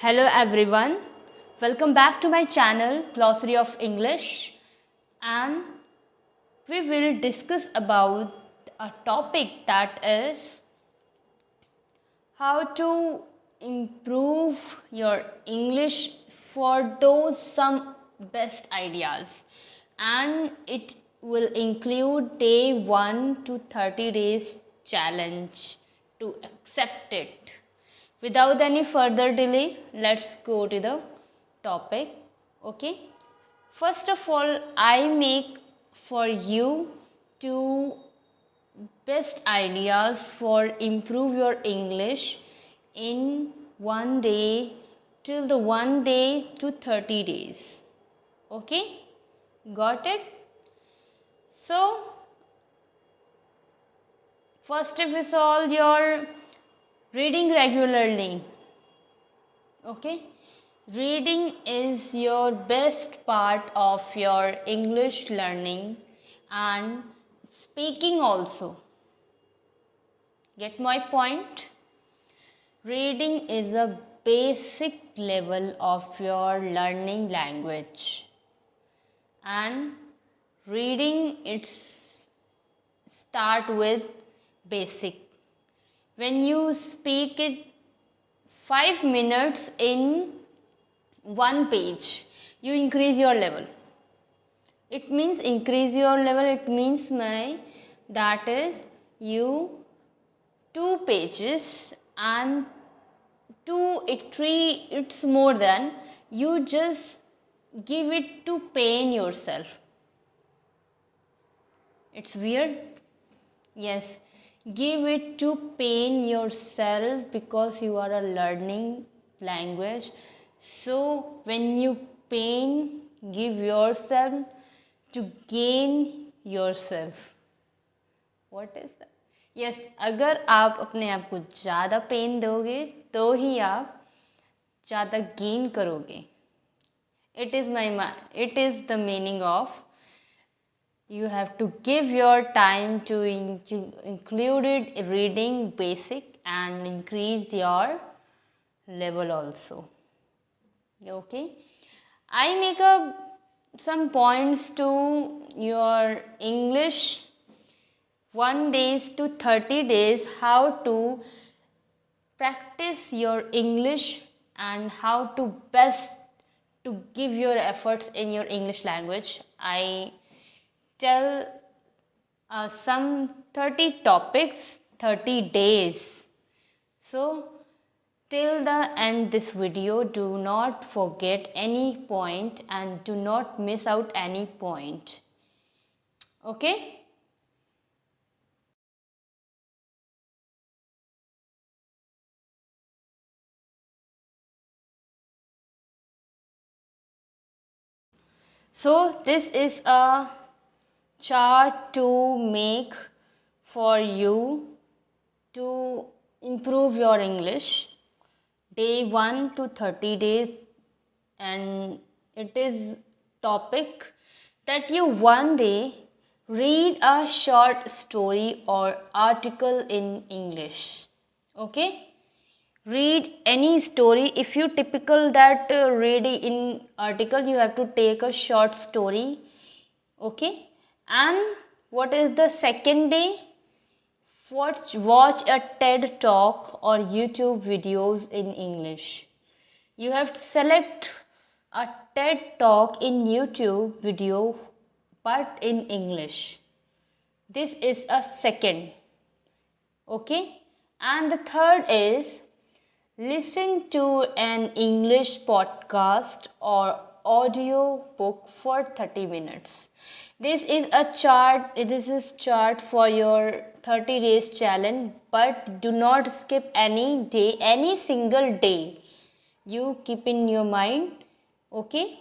Hello everyone, welcome back to my channel Glossary of English, and we will discuss about a topic that is how to improve your English for those some best ideas, and it will include day 1 to 30 days challenge to accept it. Without any further delay, let's go to the topic. Okay, first of all, I make for you two best ideas for improve your English in one day till the 1 day to 30 days. Okay, got it? So first of all, your reading regularly. Okay, reading is your best part of your English learning and speaking also. Get my point? Reading is a basic level of your learning language, and reading it's start with basic. When you speak it 5 minutes in one page, you increase your level. It means increase your level, it means that is you 2 pages and 3 it's more than you just give it to pain yourself. It's weird. Yes, give it to pain yourself because you are a learning language. So when you pain, give yourself to gain yourself. What is that? Yes, अगर आप अपने आप को ज़्यादा pen दोगे तो ही आप ज़्यादा गेन करोगे. It is the meaning of you have to give your time to include it reading basic and increase your level also. Okay, I make some points to your English 1 days to 30 days how to practice your English and how to best to give your efforts in your English language. I tell some 30 topics, 30 days. So till the end this video, do not forget any point and do not miss out any point. Okay? So this is a chart to make for you to improve your English day 1 to 30 days, and it is topic that you one day read a short story or article in English. Okay, read any story. If you typical that read in article, you have to take a short story. Okay, and what is the second day? Watch a TED talk or YouTube videos in English. You have to select a TED talk in YouTube video but in English. This is a second. Okay, and the third is listen to an English podcast or audio book for 30 minutes. This is a chart. This is chart for your 30 days challenge, but do not skip any day, any single day. You keep in your mind, okay?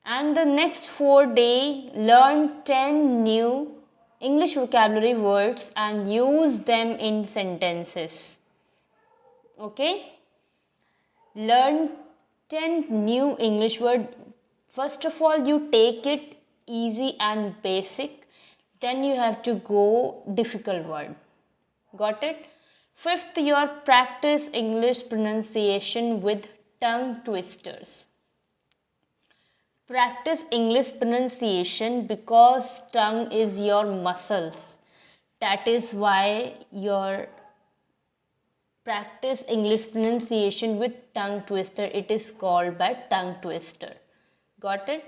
And the next 4 day, learn 10 new English vocabulary words and use them in sentences. Okay? Learn 10 new English words. First of all, you take it easy and basic. Then you have to go difficult word. Got it? Fifth, your practice English pronunciation with tongue twisters. Practice English pronunciation because tongue is your muscles. That is why your practice English pronunciation with tongue twister. It is called by tongue twister. Got it?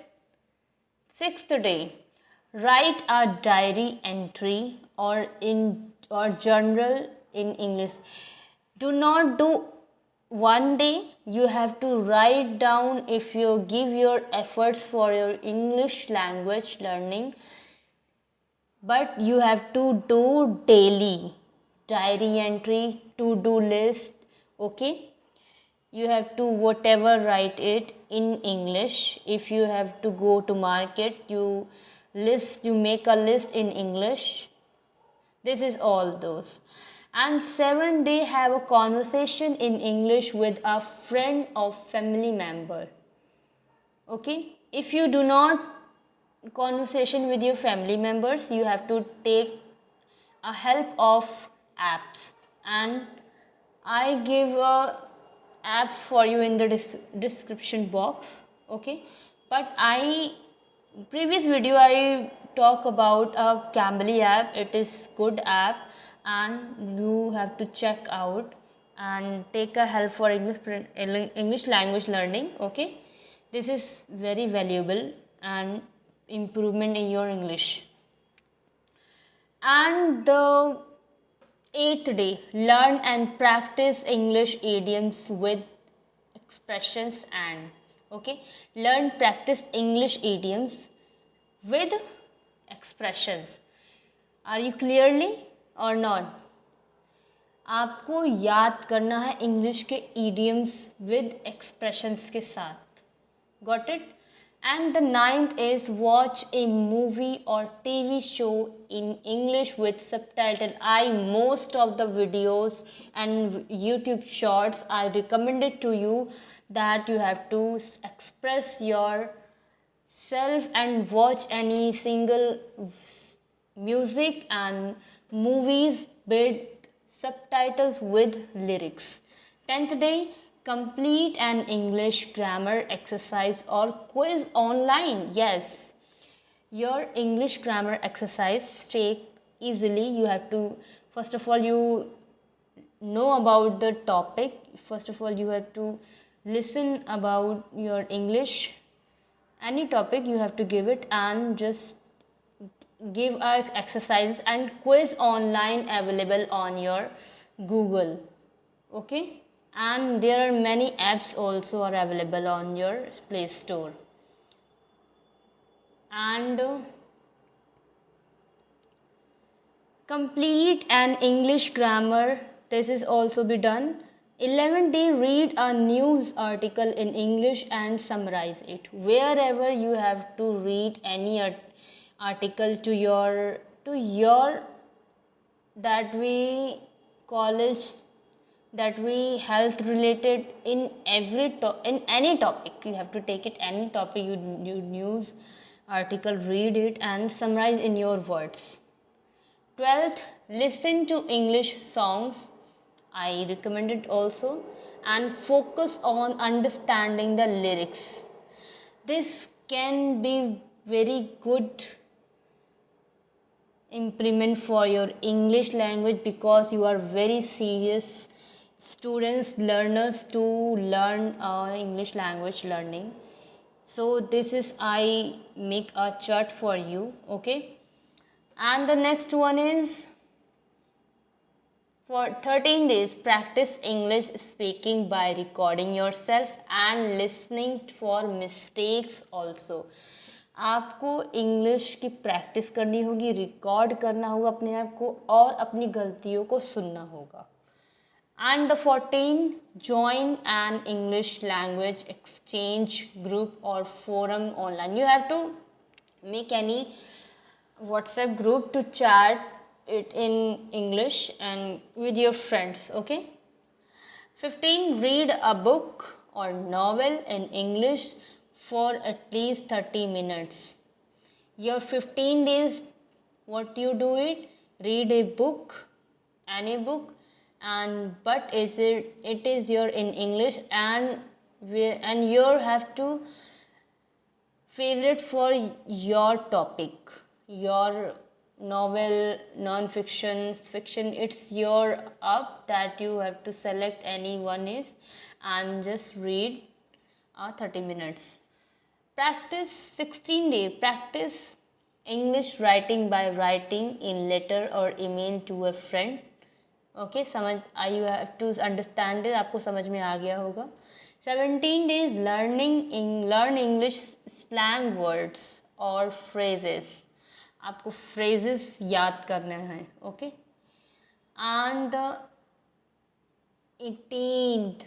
Sixth day, write a diary entry or journal in English. Do not do one day. You have to write down if you give your efforts for your English language learning, but you have to do daily diary entry, to do list. Okay, you have to whatever write it in English. If you have to go to market, you make a list in English. This is all those. And 7 day, have a conversation in English with a friend or family member. Okay, if you do not conversation with your family members, you have to take a help of apps, and I give apps for you in the description box. Okay, but I previous video I talk about a Cambly app. It is good app and you have to check out and take a help for English language learning. Okay, this is very valuable and improvement in your English. And the 8th day, learn and practice English idioms with expressions and. Okay, learn, practice English idioms with expressions. Are you clearly or not? आपको याद करना है English के idioms with expressions के साथ. Got it? And the 9th is watch a movie or TV show in English with subtitle. Most of the videos and YouTube shorts I recommended to you that you have to express yourself and watch any single music and movies with subtitles with lyrics. 10th day, complete an English grammar exercise or quiz online. Yes, your English grammar exercise take easily. You have to, first of all, you know about the topic. First of all, you have to listen about your English. Any topic you have to give it and just give exercises and quiz online available on your Google. Okay, and there are many apps also are available on your Play Store. And complete an English grammar. This is also be done. 11th day, read a news article in English and summarize it. Wherever you have to read any article to your that way college, that way health related, in in any topic you have to take it, any topic you news article, read it and summarize in your words. 12th, listen to English songs. I recommend it also, and focus on understanding the lyrics. This can be very good implement for your English language because you are very serious students, learners to learn English language learning. So this is I make a chart for you. Okay, and the next one is for 13 days, practice English speaking by recording yourself and listening for mistakes also. आपको English की practice करनी होगी, record करना होगा अपने आप को और अपनी गलतियों को सुनना होगा. And the 14, join an English language exchange group or forum online. You have to make any WhatsApp group to chat it in English and with your friends. Okay. 15, read a book or novel in English for at least 30 minutes. Your 15 days, what you do it, read a book, any book, and but it is your in English, and and you have to favorite for your topic, your novel, non-fiction, fiction. It's your up that you have to select any one is and just read 30 minutes. Practice 16 days. Practice English writing by writing in letter or email to a friend. Okay समझ आई, you have to understand it, आपको समझ में आ गया होगा. 17 days learn English slang words और phrases. आपको फ्रेजेस याद करने हैं. Okay and the 18th,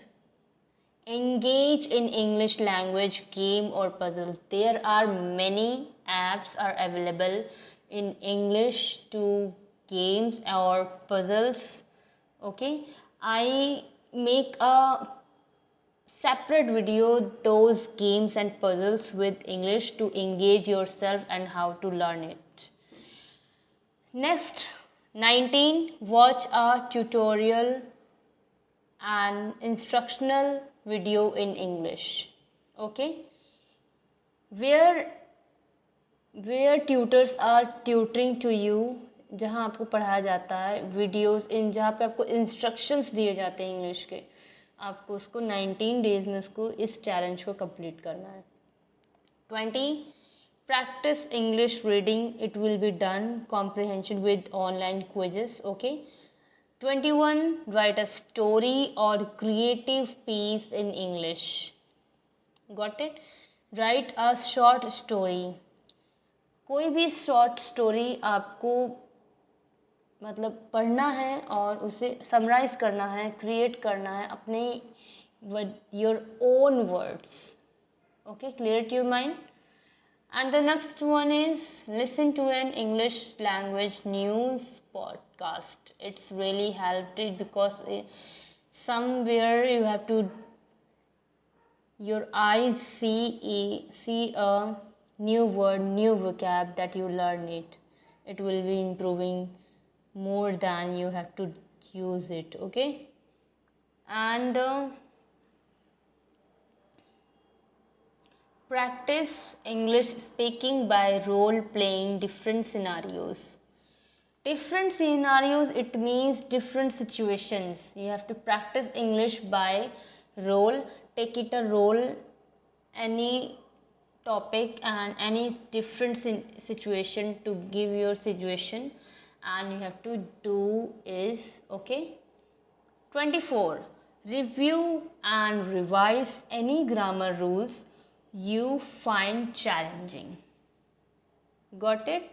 engage in English language game or puzzles. There are many apps are available in English to games or puzzles. Okay, I make a separate video those games and puzzles with English to engage yourself and how to learn it. Next, 19, watch a tutorial and instructional video in English. Okay, where tutors are tutoring to you, जहाँ आपको पढ़ाया जाता है. Videos in जहाँ पे आपको instructions दिए जाते हैं इंग्लिश के, आपको उसको 19 डेज में उसको इस चैलेंज को कंप्लीट करना है. 20, practice English reading. It will be done comprehension with online quizzes. Okay. 21, write a story or creative piece in English. Got it? Write a short story. कोई भी शॉर्ट स्टोरी आपको मतलब पढ़ना है और उसे समराइज करना है, क्रिएट करना है अपने your own words. Okay, clear to your mind. And the next one is listen to an English language news podcast. It's really helped it because somewhere you have to, your eyes see a new word, new vocab that you learn it. It will be improving more than you have to use it. Okay, and practice English speaking by role playing different scenarios. Different scenarios, it means different situations. You have to practice English by role. Take it a role, any topic and any different situation to give your situation, and you have to do is okay. 24, review and revise any grammar rules you find challenging. Got it?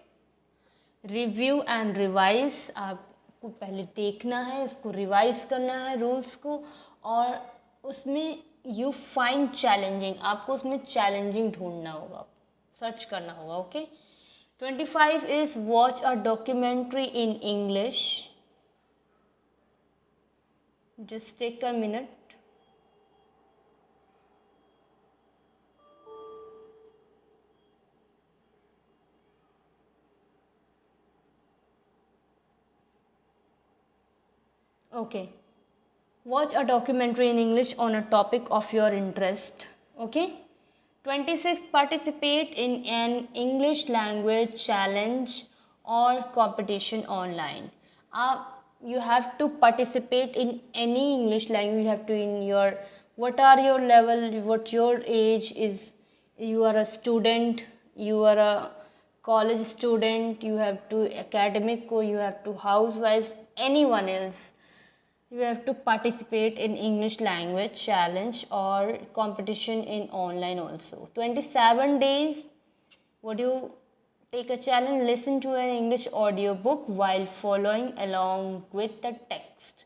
Review and revise. आपको पहले देखना है, उसको revise करना है rules को, और उसमें यू फाइंड चैलेंजिंग, आपको उसमें चैलेंजिंग ढूंढना होगा, सर्च करना होगा. Okay. 25 is watch a documentary in English. Just take a minute. Okay, watch a documentary in English on a topic of your interest. Okay. 26, participate in an English language challenge or competition online. You have to participate in any English language. You have to in your, what are your level, what your age is. You are a student, you are a college student, you have to academic ko, you have to housewives, anyone else. You have to participate in English language challenge or competition in online also. 27 days, would you take a challenge? Listen to an English audiobook while following along with the text.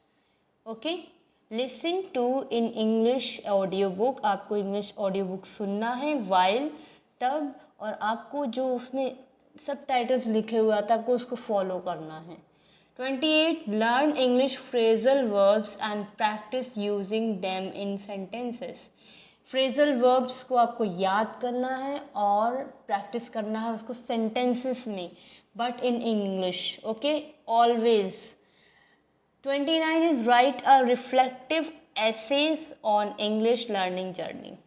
Okay, listen to in English audiobook. आपको English audiobook सुनना है while, तब, और आपको जो उसमें subtitles लिखे हुए आते हैं आपको उसको follow करना है. 28, learn English phrasal verbs and practice using them in sentences. Phrasal verbs को आपको याद करना है और प्रैक्टिस करना है उसको sentences में, but in English. Okay, always. 29 is write a reflective essays on English learning journey.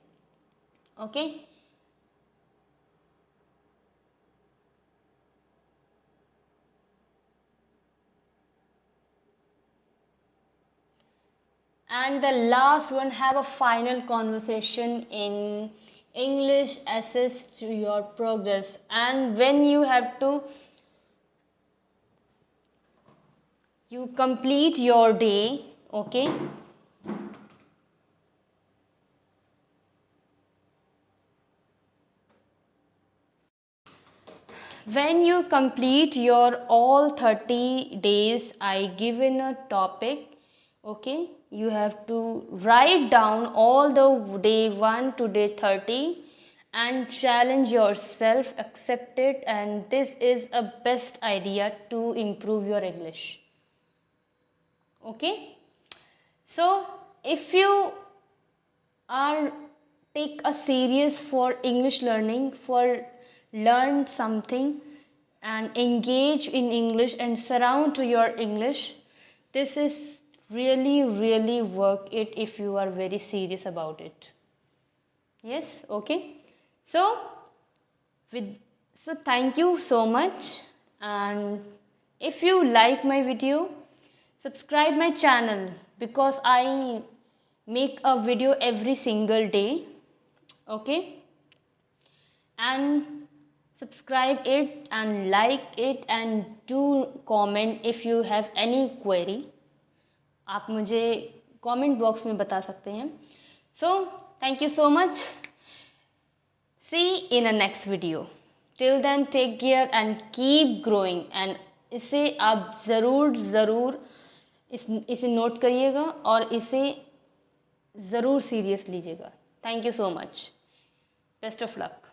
Okay. And the last one, have a final conversation in English, assess to your progress. And when you have to, you complete your day, okay? When you complete your all 30 days, I given a topic, okay? You have to write down all the day 1 to day 30 and challenge yourself, accept it, and this is a best idea to improve your English. Okay? So, if you are take a serious for English learning, for learn something and engage in English and surround to your English, this is really work it if you are very serious about it. Yes, okay. So with so thank you so much, and if you like my video, subscribe my channel because I make a video every single day, okay? And subscribe it and like it and do comment if you have any query. आप मुझे comment box में बता सकते हैं. So thank you so much. See in a next video. Till then take care and keep growing. And इसे आप ज़रूर इसे नोट करिएगा और इसे ज़रूर सीरियस लीजिएगा. Thank you so much. Best of luck.